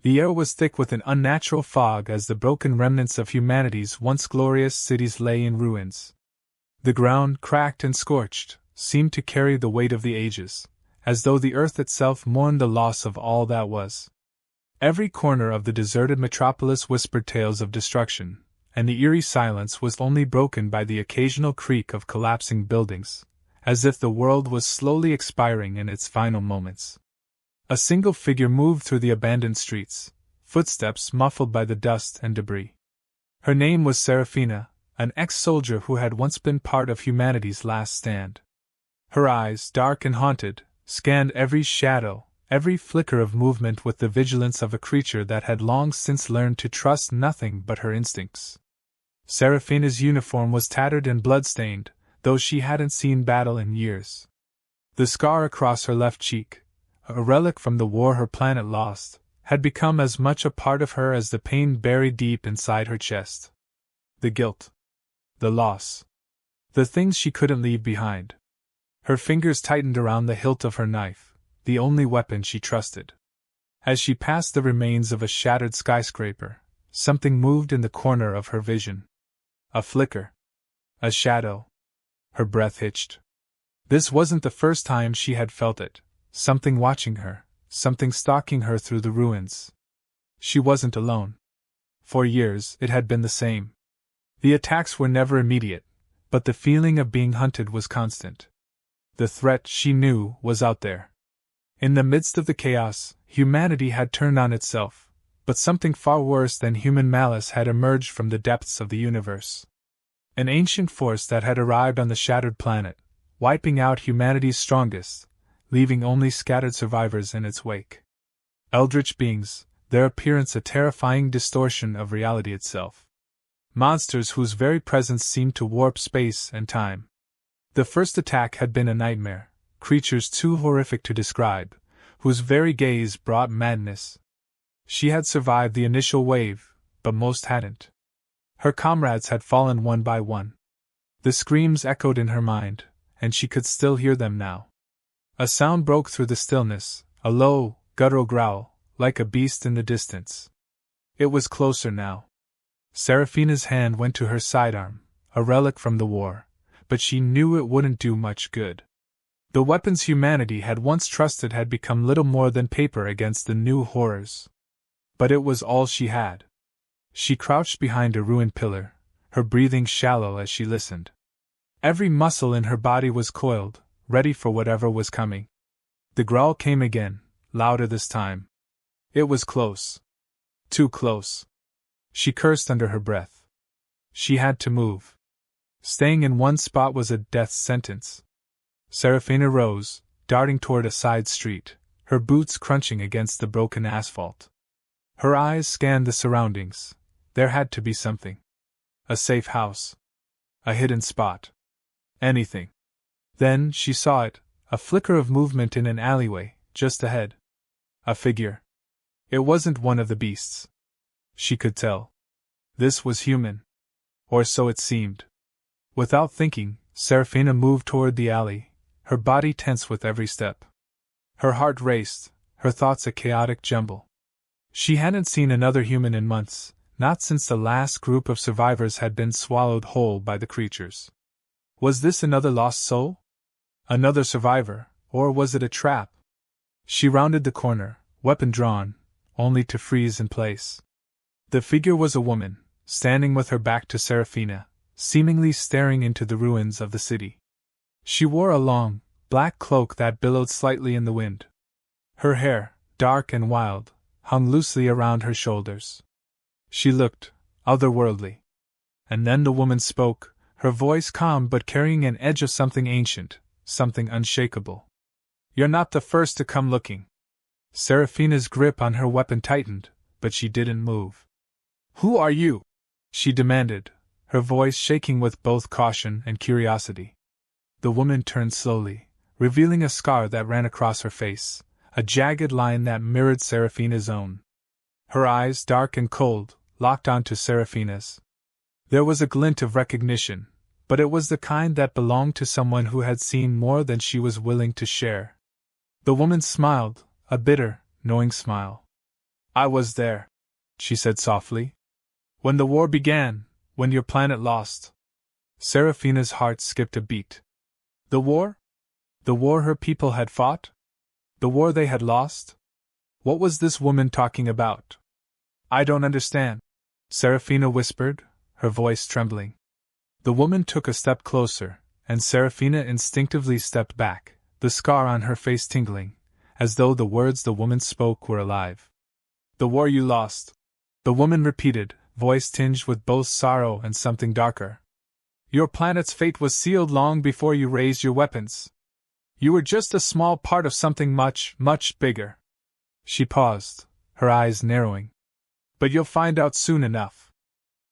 The air was thick with an unnatural fog as the broken remnants of humanity's once glorious cities lay in ruins. The ground, cracked and scorched, seemed to carry the weight of the ages, as though the earth itself mourned the loss of all that was. Every corner of the deserted metropolis whispered tales of destruction, and the eerie silence was only broken by the occasional creak of collapsing buildings, as if the world was slowly expiring in its final moments. A single figure moved through the abandoned streets, footsteps muffled by the dust and debris. Her name was Seraphina, an ex-soldier who had once been part of humanity's last stand. Her eyes, dark and haunted, scanned every shadow, every flicker of movement with the vigilance of a creature that had long since learned to trust nothing but her instincts. Seraphina's uniform was tattered and blood-stained, though she hadn't seen battle in years. The scar across her left cheek, a relic from the war her planet lost, had become as much a part of her as the pain buried deep inside her chest. The guilt. The loss. The things she couldn't leave behind. Her fingers tightened around the hilt of her knife, the only weapon she trusted. As she passed the remains of a shattered skyscraper, something moved in the corner of her vision. A flicker. A shadow. Her breath hitched. This wasn't the first time she had felt it. Something watching her, something stalking her through the ruins. She wasn't alone. For years, it had been the same. The attacks were never immediate, but the feeling of being hunted was constant. The threat, she knew, was out there. In the midst of the chaos, humanity had turned on itself, but something far worse than human malice had emerged from the depths of the universe. An ancient force that had arrived on the shattered planet, wiping out humanity's strongest, leaving only scattered survivors in its wake. Eldritch beings, their appearance a terrifying distortion of reality itself. Monsters whose very presence seemed to warp space and time. The first attack had been a nightmare, creatures too horrific to describe, whose very gaze brought madness. She had survived the initial wave, but most hadn't. Her comrades had fallen one by one. The screams echoed in her mind, and she could still hear them now. A sound broke through the stillness, a low, guttural growl, like a beast in the distance. It was closer now. Seraphina's hand went to her sidearm, a relic from the war, but she knew it wouldn't do much good. The weapons humanity had once trusted had become little more than paper against the new horrors. But it was all she had. She crouched behind a ruined pillar, her breathing shallow as she listened. Every muscle in her body was coiled, ready for whatever was coming. The growl came again, louder this time. It was close. Too close. She cursed under her breath. She had to move. Staying in one spot was a death sentence. Seraphina rose, darting toward a side street, her boots crunching against the broken asphalt. Her eyes scanned the surroundings. There had to be something. A safe house. A hidden spot. Anything. Then she saw it, a flicker of movement in an alleyway, just ahead. A figure. It wasn't one of the beasts. She could tell. This was human. Or so it seemed. Without thinking, Seraphina moved toward the alley, her body tense with every step. Her heart raced, her thoughts a chaotic jumble. She hadn't seen another human in months, not since the last group of survivors had been swallowed whole by the creatures. Was this another lost soul? Another survivor, or was it a trap? She rounded the corner, weapon drawn, only to freeze in place. The figure was a woman, standing with her back to Seraphina, seemingly staring into the ruins of the city. She wore a long, black cloak that billowed slightly in the wind. Her hair, dark and wild, hung loosely around her shoulders. She looked otherworldly. And then the woman spoke, her voice calm but carrying an edge of something ancient, something unshakable. "You're not the first to come looking." Seraphina's grip on her weapon tightened, but she didn't move. "Who are you?" she demanded, her voice shaking with both caution and curiosity. The woman turned slowly, revealing a scar that ran across her face, a jagged line that mirrored Seraphina's own. Her eyes, dark and cold, locked onto Seraphina's. There was a glint of recognition, but it was the kind that belonged to someone who had seen more than she was willing to share. The woman smiled, a bitter, knowing smile. I was there, she said softly. When the war began, when your planet lost. Seraphina's heart skipped a beat. The war? The war her people had fought? The war they had lost? What was this woman talking about? I don't understand, Seraphina whispered, her voice trembling. The woman took a step closer, and Seraphina instinctively stepped back, the scar on her face tingling, as though the words the woman spoke were alive. The war you lost, the woman repeated, voice tinged with both sorrow and something darker. Your planet's fate was sealed long before you raised your weapons. You were just a small part of something much, much bigger. She paused, her eyes narrowing. But you'll find out soon enough.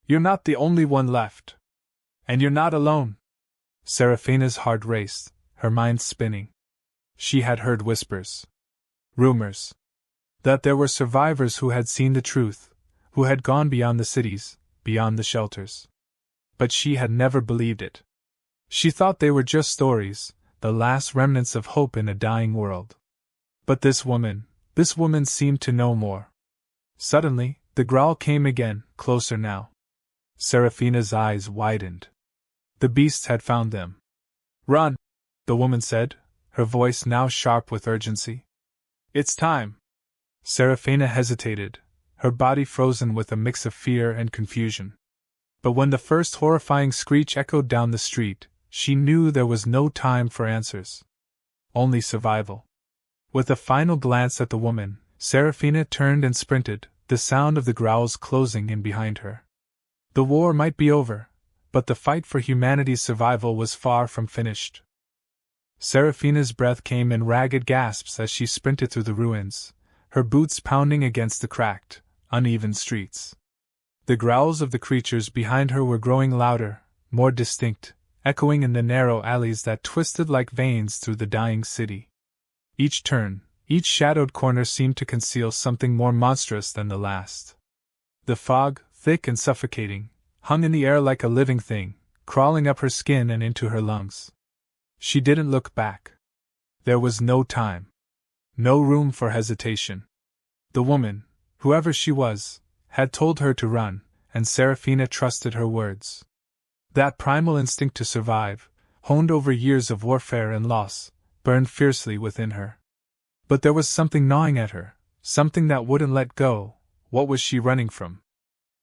You're not the only one left. And you're not alone. Seraphina's heart raced, her mind spinning. She had heard whispers. Rumors. That there were survivors who had seen the truth, who had gone beyond the cities, beyond the shelters. But she had never believed it. She thought they were just stories, the last remnants of hope in a dying world. But this woman seemed to know more. Suddenly, the growl came again, closer now. Seraphina's eyes widened. The beasts had found them. Run, the woman said, her voice now sharp with urgency. It's time. Seraphina hesitated, her body frozen with a mix of fear and confusion. But when the first horrifying screech echoed down the street, she knew there was no time for answers. Only survival. With a final glance at the woman, Seraphina turned and sprinted, the sound of the growls closing in behind her. The war might be over, but the fight for humanity's survival was far from finished. Seraphina's breath came in ragged gasps as she sprinted through the ruins, her boots pounding against the cracked, uneven streets. The growls of the creatures behind her were growing louder, more distinct, echoing in the narrow alleys that twisted like veins through the dying city. Each turn, each shadowed corner seemed to conceal something more monstrous than the last. The fog, thick and suffocating, hung in the air like a living thing, crawling up her skin and into her lungs. She didn't look back. There was no time. No room for hesitation. The woman, whoever she was, had told her to run, and Seraphina trusted her words. That primal instinct to survive, honed over years of warfare and loss, burned fiercely within her. But there was something gnawing at her, something that wouldn't let go. What was she running from?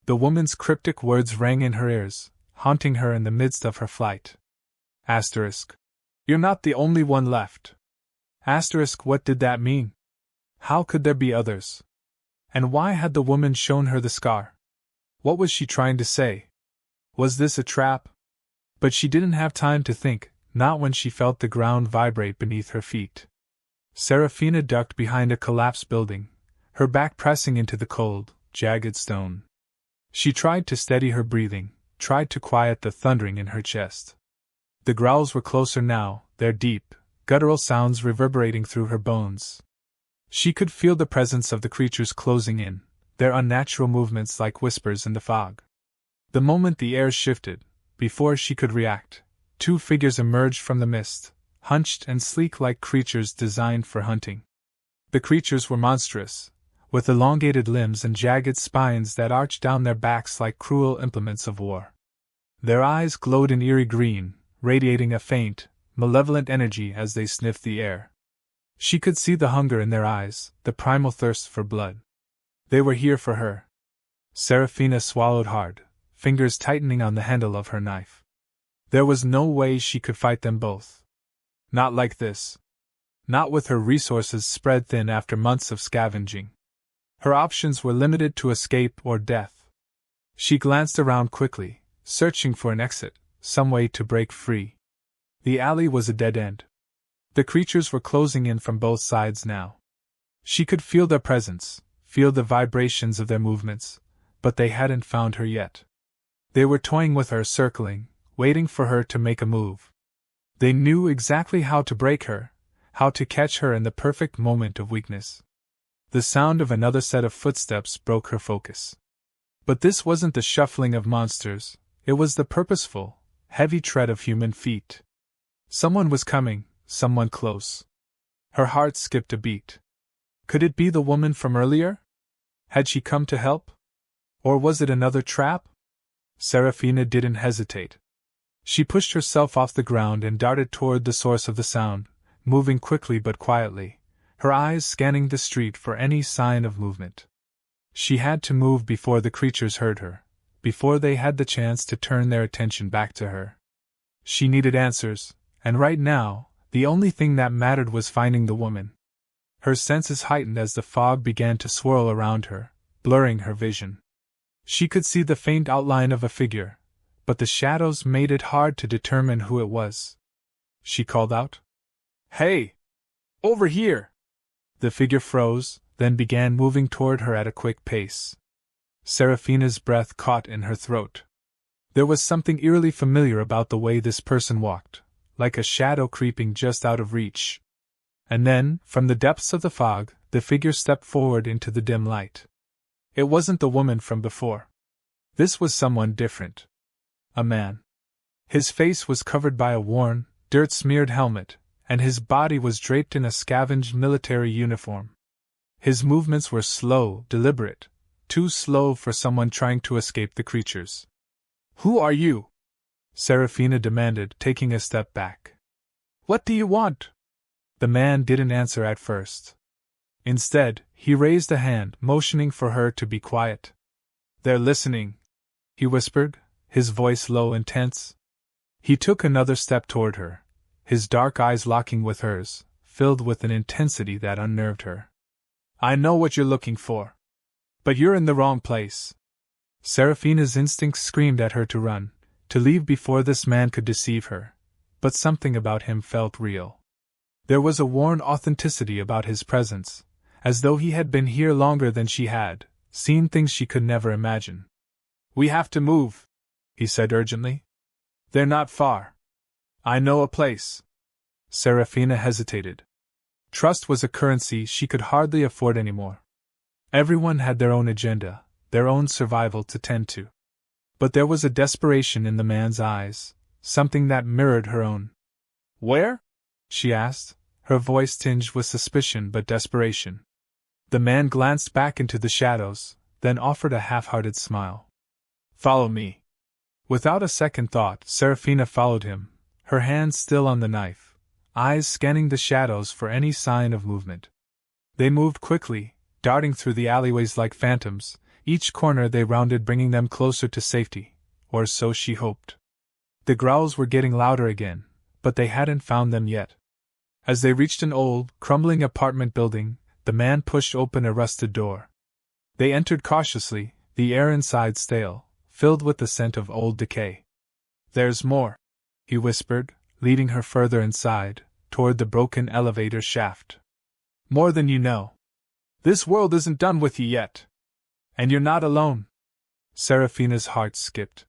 The woman's cryptic words rang in her ears, haunting her in the midst of her flight. Asterisk. You're not the only one left. Asterisk, what did that mean? How could there be others? And why had the woman shown her the scar? What was she trying to say? Was this a trap? But she didn't have time to think, not when she felt the ground vibrate beneath her feet. Seraphina ducked behind a collapsed building, her back pressing into the cold, jagged stone. She tried to steady her breathing, tried to quiet the thundering in her chest. The growls were closer now, their deep, guttural sounds reverberating through her bones. She could feel the presence of the creatures closing in, their unnatural movements like whispers in the fog. The moment the air shifted, before she could react, two figures emerged from the mist, hunched and sleek like creatures designed for hunting. The creatures were monstrous, with elongated limbs and jagged spines that arched down their backs like cruel implements of war. Their eyes glowed in eerie green, radiating a faint, malevolent energy as they sniffed the air. She could see the hunger in their eyes, the primal thirst for blood. They were here for her. Seraphina swallowed hard, fingers tightening on the handle of her knife. There was no way she could fight them both. Not like this. Not with her resources spread thin after months of scavenging. Her options were limited to escape or death. She glanced around quickly, searching for an exit, some way to break free. The alley was a dead end. The creatures were closing in from both sides now. She could feel their presence, feel the vibrations of their movements, but they hadn't found her yet. They were toying with her, circling, waiting for her to make a move. They knew exactly how to break her, how to catch her in the perfect moment of weakness. The sound of another set of footsteps broke her focus. But this wasn't the shuffling of monsters, it was the purposeful, heavy tread of human feet. Someone was coming, someone close. Her heart skipped a beat. Could it be the woman from earlier? Had she come to help? Or was it another trap? Seraphina didn't hesitate. She pushed herself off the ground and darted toward the source of the sound, moving quickly but quietly, her eyes scanning the street for any sign of movement. She had to move before the creatures heard her, before they had the chance to turn their attention back to her. She needed answers, and right now, the only thing that mattered was finding the woman. Her senses heightened as the fog began to swirl around her, blurring her vision. She could see the faint outline of a figure, but the shadows made it hard to determine who it was. She called out, "Hey! Over here!" The figure froze, then began moving toward her at a quick pace. Seraphina's breath caught in her throat. There was something eerily familiar about the way this person walked, like a shadow creeping just out of reach. And then, from the depths of the fog, the figure stepped forward into the dim light. It wasn't the woman from before. This was someone different. A man. His face was covered by a worn, dirt-smeared helmet, and his body was draped in a scavenged military uniform. His movements were slow, deliberate, too slow for someone trying to escape the creatures. "Who are you?" Seraphina demanded, taking a step back. "What do you want?" The man didn't answer at first. Instead, he raised a hand, motioning for her to be quiet. "They're listening," he whispered, his voice low and tense. He took another step toward her, his dark eyes locking with hers, filled with an intensity that unnerved her. "I know what you're looking for. But you're in the wrong place." Seraphina's instincts screamed at her to run, to leave before this man could deceive her, but something about him felt real. There was a worn authenticity about his presence, as though he had been here longer than she had, seen things she could never imagine. "We have to move," he said urgently. "They're not far. I know a place." Seraphina hesitated. Trust was a currency she could hardly afford anymore. Everyone had their own agenda, their own survival to tend to. But there was a desperation in the man's eyes, something that mirrored her own. "Where?" she asked, her voice tinged with suspicion but desperation. The man glanced back into the shadows, then offered a half-hearted smile. "Follow me." Without a second thought, Seraphina followed him, her hands still on the knife, eyes scanning the shadows for any sign of movement. They moved quickly, darting through the alleyways like phantoms, each corner they rounded bringing them closer to safety, or so she hoped. The growls were getting louder again, but they hadn't found them yet. As they reached an old, crumbling apartment building, the man pushed open a rusted door. They entered cautiously, the air inside stale, filled with the scent of old decay. "There's more," he whispered, leading her further inside, toward the broken elevator shaft. "More than you know. This world isn't done with you yet. And you're not alone." Seraphina's heart skipped.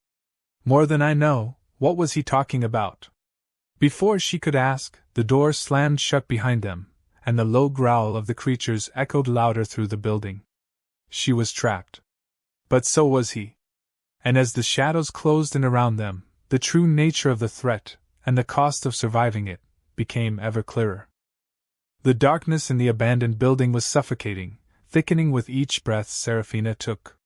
More than I know, what was he talking about? Before she could ask, the door slammed shut behind them, and the low growl of the creatures echoed louder through the building. She was trapped. But so was he. And as the shadows closed in around them, the true nature of the threat, and the cost of surviving it, became ever clearer. The darkness in the abandoned building was suffocating, thickening with each breath Seraphina took.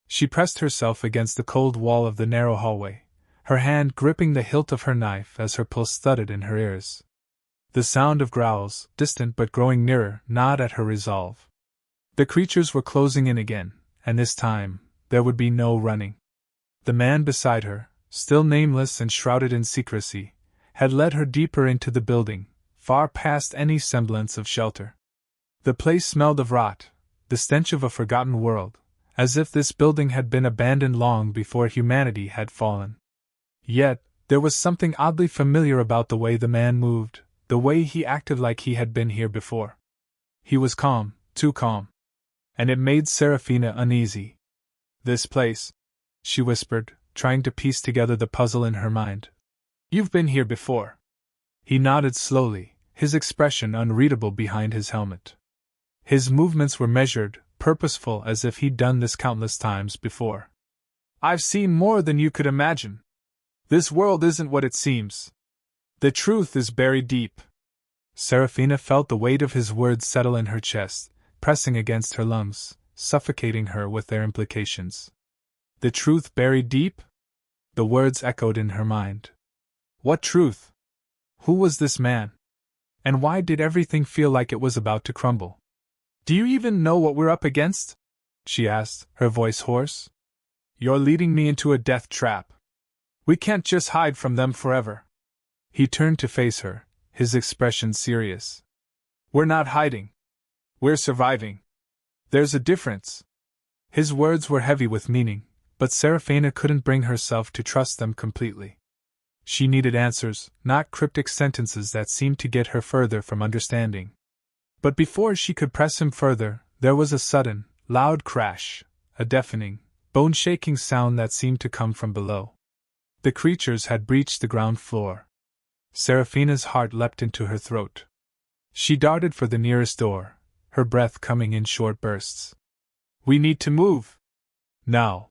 She pressed herself against the cold wall of the narrow hallway, her hand gripping the hilt of her knife as her pulse thudded in her ears. The sound of growls, distant but growing nearer, gnawed at her resolve. The creatures were closing in again, and this time, there would be no running. The man beside her, still nameless and shrouded in secrecy, had led her deeper into the building, far past any semblance of shelter. The place smelled of rot, the stench of a forgotten world, as if this building had been abandoned long before humanity had fallen. Yet, there was something oddly familiar about the way the man moved, the way he acted like he had been here before. He was calm, too calm. And it made Seraphina uneasy. "This place," she whispered, trying to piece together the puzzle in her mind. "You've been here before." He nodded slowly, his expression unreadable behind his helmet. His movements were measured, purposeful, as if he'd done this countless times before. "I've seen more than you could imagine. This world isn't what it seems. The truth is buried deep." Seraphina felt the weight of his words settle in her chest, pressing against her lungs, suffocating her with their implications. The truth buried deep? The words echoed in her mind. What truth? Who was this man? And why did everything feel like it was about to crumble? Do you even know what we're up against? She asked, her voice hoarse. You're leading me into a death trap. We can't just hide from them forever. He turned to face her, his expression serious. We're not hiding. We're surviving. There's a difference. His words were heavy with meaning, but Seraphina couldn't bring herself to trust them completely. She needed answers, not cryptic sentences that seemed to get her further from understanding. But before she could press him further, there was a sudden, loud crash, a deafening, bone-shaking sound that seemed to come from below. The creatures had breached the ground floor. Seraphina's heart leapt into her throat. She darted for the nearest door, her breath coming in short bursts. We need to move. Now.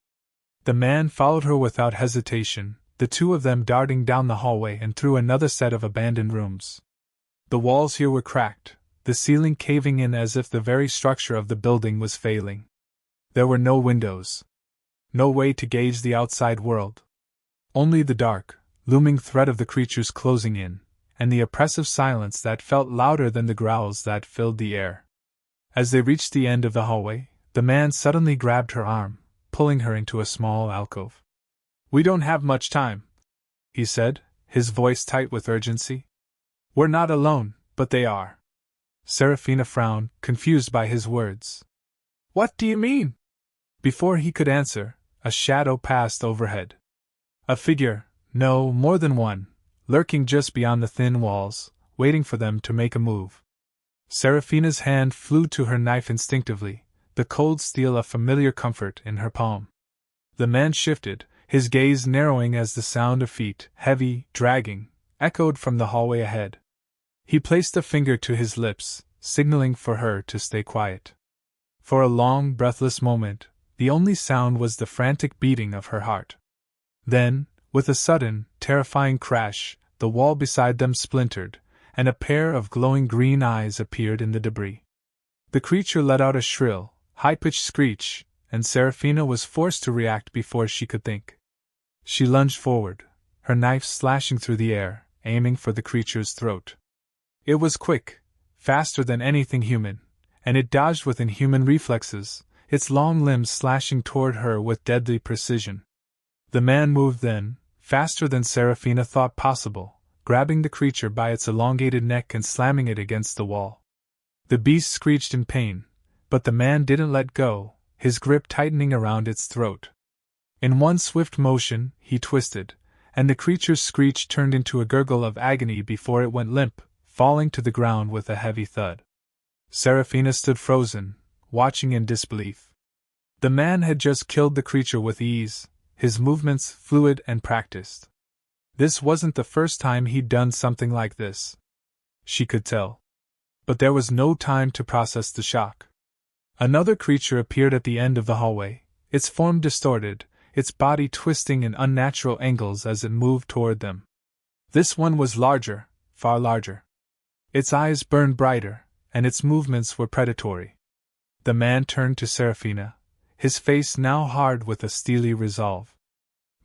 The man followed her without hesitation, the two of them darting down the hallway and through another set of abandoned rooms. The walls here were cracked, the ceiling caving in as if the very structure of the building was failing. There were no windows. No way to gauge the outside world. Only the dark, looming threat of the creatures closing in, and the oppressive silence that felt louder than the growls that filled the air. As they reached the end of the hallway, the man suddenly grabbed her arm, pulling her into a small alcove. We don't have much time, he said, his voice tight with urgency. We're not alone, but they are. Seraphina frowned, confused by his words. What do you mean? Before he could answer, a shadow passed overhead. A figure, no, more than one, lurking just beyond the thin walls, waiting for them to make a move. Seraphina's hand flew to her knife instinctively, the cold steel of familiar comfort in her palm. The man shifted, his gaze narrowing as the sound of feet, heavy, dragging, echoed from the hallway ahead. He placed a finger to his lips, signaling for her to stay quiet. For a long, breathless moment, the only sound was the frantic beating of her heart. Then, with a sudden, terrifying crash, the wall beside them splintered, and a pair of glowing green eyes appeared in the debris. The creature let out a shrill, high-pitched screech, and Seraphina was forced to react before she could think. She lunged forward, her knife slashing through the air, aiming for the creature's throat. It was quick, faster than anything human, and it dodged with inhuman reflexes, its long limbs slashing toward her with deadly precision. The man moved then, faster than Seraphina thought possible, grabbing the creature by its elongated neck and slamming it against the wall. The beast screeched in pain, but the man didn't let go, his grip tightening around its throat. In one swift motion, he twisted, and the creature's screech turned into a gurgle of agony before it went limp, falling to the ground with a heavy thud. Seraphina stood frozen, watching in disbelief. The man had just killed the creature with ease, his movements fluid and practiced. This wasn't the first time he'd done something like this. She could tell. But there was no time to process the shock. Another creature appeared at the end of the hallway, its form distorted, its body twisting in unnatural angles as it moved toward them. This one was larger, far larger. Its eyes burned brighter, and its movements were predatory. The man turned to Seraphina, his face now hard with a steely resolve.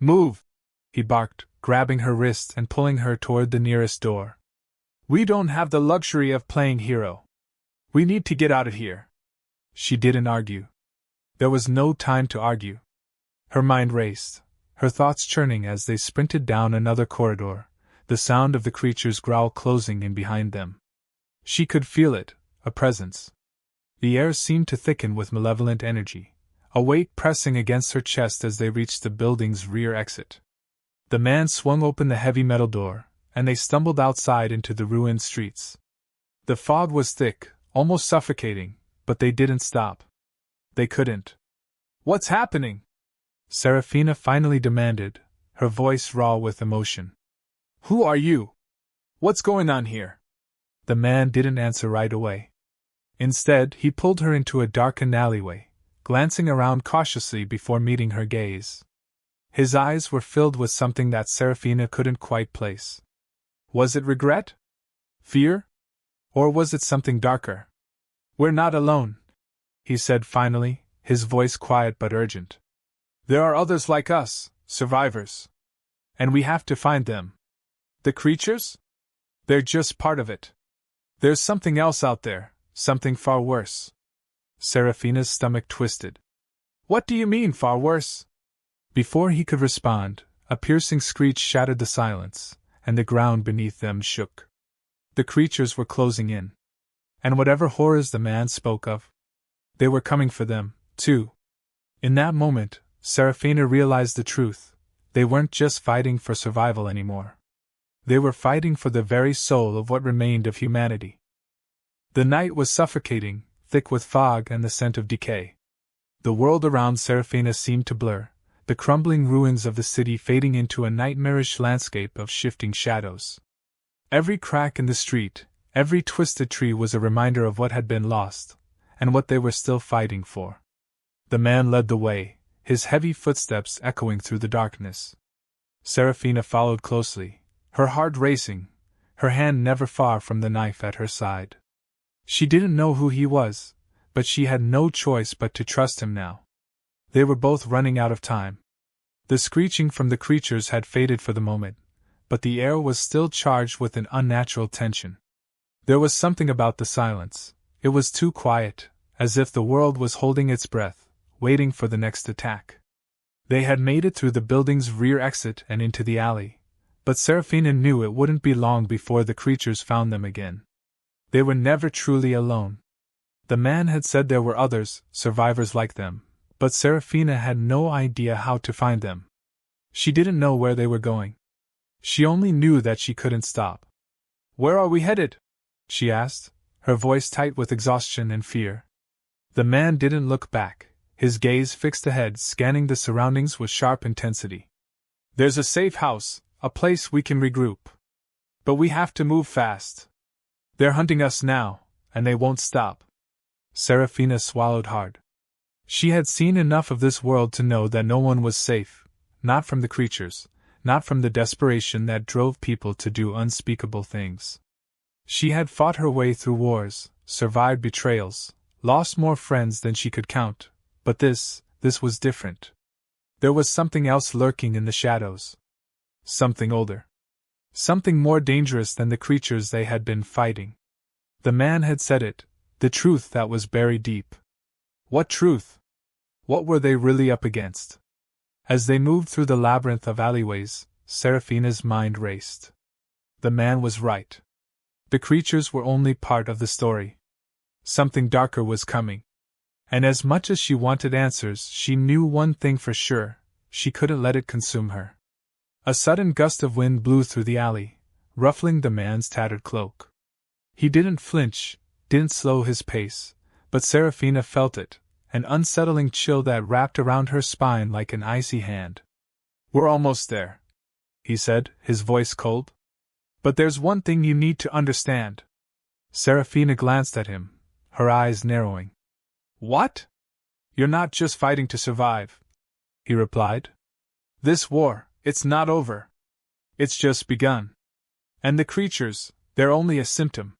Move! He barked, grabbing her wrist and pulling her toward the nearest door. We don't have the luxury of playing hero. We need to get out of here. She didn't argue. There was no time to argue. Her mind raced, her thoughts churning as they sprinted down another corridor, the sound of the creature's growl closing in behind them. She could feel it, a presence. The air seemed to thicken with malevolent energy, a weight pressing against her chest as they reached the building's rear exit. The man swung open the heavy metal door, and they stumbled outside into the ruined streets. The fog was thick, almost suffocating, but they didn't stop. They couldn't. What's happening? Seraphina finally demanded, her voice raw with emotion. Who are you? What's going on here? The man didn't answer right away. Instead, he pulled her into a darkened alleyway, glancing around cautiously before meeting her gaze. His eyes were filled with something that Seraphina couldn't quite place. Was it regret? Fear? Or was it something darker? We're not alone, he said finally, his voice quiet but urgent. "There are others like us, survivors. And we have to find them. The creatures? They're just part of it. There's something else out there, something far worse." Seraphina's stomach twisted. "What do you mean, far worse?" Before he could respond, a piercing screech shattered the silence, and the ground beneath them shook. The creatures were closing in. And whatever horrors the man spoke of, they were coming for them, too. In that moment, Seraphina realized the truth. They weren't just fighting for survival anymore. They were fighting for the very soul of what remained of humanity. The night was suffocating, thick with fog and the scent of decay. The world around Seraphina seemed to blur, the crumbling ruins of the city fading into a nightmarish landscape of shifting shadows. Every crack in the street, every twisted tree was a reminder of what had been lost, and what they were still fighting for. The man led the way, his heavy footsteps echoing through the darkness. Seraphina followed closely, her heart racing, her hand never far from the knife at her side. She didn't know who he was, but she had no choice but to trust him now. They were both running out of time. The screeching from the creatures had faded for the moment, but the air was still charged with an unnatural tension. There was something about the silence. It was too quiet, as if the world was holding its breath, waiting for the next attack. They had made it through the building's rear exit and into the alley, but Seraphina knew it wouldn't be long before the creatures found them again. They were never truly alone. The man had said there were others, survivors like them, but Seraphina had no idea how to find them. She didn't know where they were going. She only knew that she couldn't stop. "Where are we headed?" she asked, her voice tight with exhaustion and fear. The man didn't look back, his gaze fixed ahead, scanning the surroundings with sharp intensity. "There's a safe house, a place we can regroup. But we have to move fast. They're hunting us now, and they won't stop." Seraphina swallowed hard. She had seen enough of this world to know that no one was safe, not from the creatures, not from the desperation that drove people to do unspeakable things. She had fought her way through wars, survived betrayals, lost more friends than she could count, but this was different. There was something else lurking in the shadows. Something older. Something more dangerous than the creatures they had been fighting. The man had said it, the truth that was buried deep. What truth? What were they really up against? As they moved through the labyrinth of alleyways, Seraphina's mind raced. The man was right. The creatures were only part of the story. Something darker was coming. And as much as she wanted answers, she knew one thing for sure: she couldn't let it consume her. A sudden gust of wind blew through the alley, ruffling the man's tattered cloak. He didn't flinch, didn't slow his pace, but Seraphina felt it, an unsettling chill that wrapped around her spine like an icy hand. "We're almost there," he said, his voice cold. "But there's one thing you need to understand." Seraphina glanced at him, her eyes narrowing. "What?" "You're not just fighting to survive," he replied. "This war, it's not over. It's just begun. And the creatures, they're only a symptom."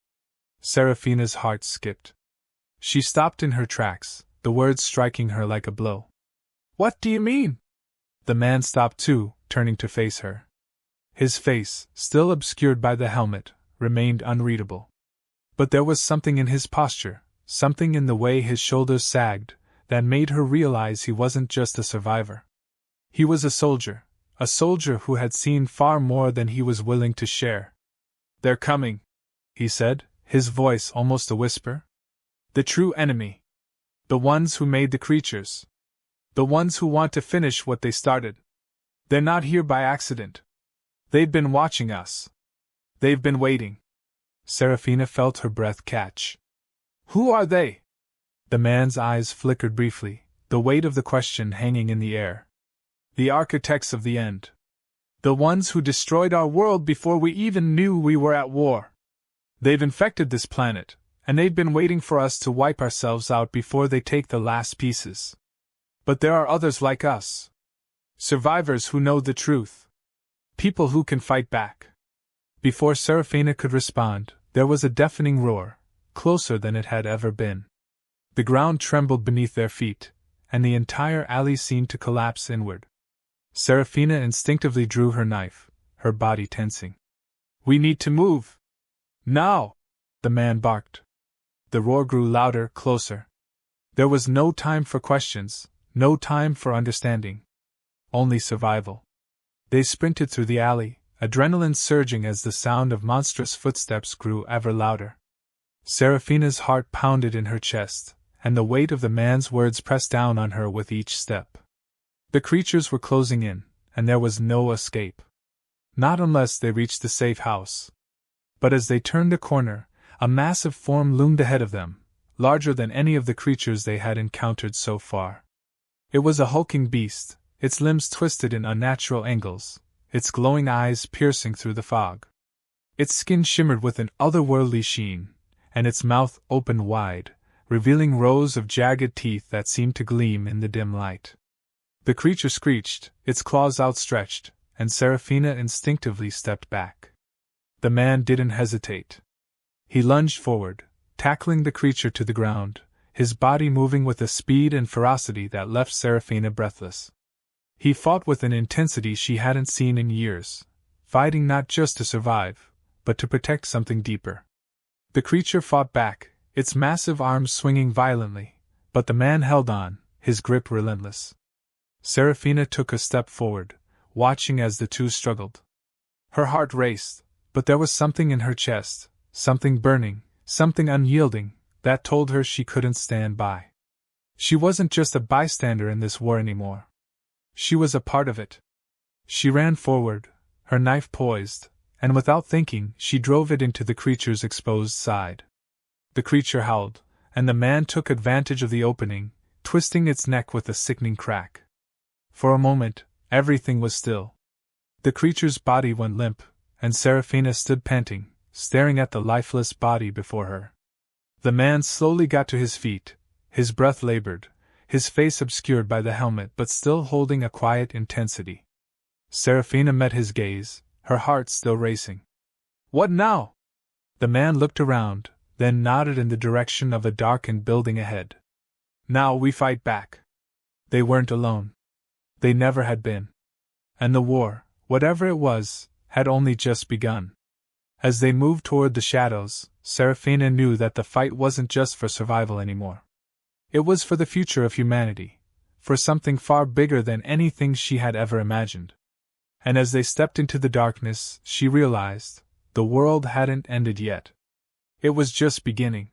Seraphina's heart skipped. She stopped in her tracks, the words striking her like a blow. "What do you mean?" The man stopped too, turning to face her. His face, still obscured by the helmet, remained unreadable. But there was something in his posture, something in the way his shoulders sagged, that made her realize he wasn't just a survivor. He was a soldier who had seen far more than he was willing to share. "They're coming," he said, his voice almost a whisper. "The true enemy. The ones who made the creatures. The ones who want to finish what they started. They're not here by accident. They've been watching us. They've been waiting." Seraphina felt her breath catch. "Who are they?" The man's eyes flickered briefly, the weight of the question hanging in the air. "The architects of the end. The ones who destroyed our world before we even knew we were at war. They've infected this planet, and they've been waiting for us to wipe ourselves out before they take the last pieces. But there are others like us. Survivors who know the truth. People who can fight back." Before Seraphina could respond, there was a deafening roar, closer than it had ever been. The ground trembled beneath their feet, and the entire alley seemed to collapse inward. Seraphina instinctively drew her knife, her body tensing. "We need to move! Now!" the man barked. The roar grew louder, closer. There was no time for questions, no time for understanding. Only survival. They sprinted through the alley, adrenaline surging as the sound of monstrous footsteps grew ever louder. Seraphina's heart pounded in her chest, and the weight of the man's words pressed down on her with each step. The creatures were closing in, and there was no escape. Not unless they reached the safe house. But as they turned the corner, a massive form loomed ahead of them, larger than any of the creatures they had encountered so far. It was a hulking beast, its limbs twisted in unnatural angles, its glowing eyes piercing through the fog. Its skin shimmered with an otherworldly sheen, and its mouth opened wide, revealing rows of jagged teeth that seemed to gleam in the dim light. The creature screeched, its claws outstretched, and Seraphina instinctively stepped back. The man didn't hesitate. He lunged forward, tackling the creature to the ground, his body moving with a speed and ferocity that left Seraphina breathless. He fought with an intensity she hadn't seen in years, fighting not just to survive, but to protect something deeper. The creature fought back, its massive arms swinging violently, but the man held on, his grip relentless. Seraphina took a step forward, watching as the two struggled. Her heart raced, but there was something in her chest, something burning, something unyielding, that told her she couldn't stand by. She wasn't just a bystander in this war anymore. She was a part of it. She ran forward, her knife poised, and without thinking, she drove it into the creature's exposed side. The creature howled, and the man took advantage of the opening, twisting its neck with a sickening crack. For a moment, everything was still. The creature's body went limp, and Seraphina stood panting, staring at the lifeless body before her. The man slowly got to his feet, his breath labored, his face obscured by the helmet but still holding a quiet intensity. Seraphina met his gaze, her heart still racing. "What now?" The man looked around, then nodded in the direction of a darkened building ahead. "Now we fight back." They weren't alone. They never had been. And the war, whatever it was, had only just begun. As they moved toward the shadows, Seraphina knew that the fight wasn't just for survival anymore. It was for the future of humanity, for something far bigger than anything she had ever imagined. And as they stepped into the darkness, she realized, the world hadn't ended yet. It was just beginning.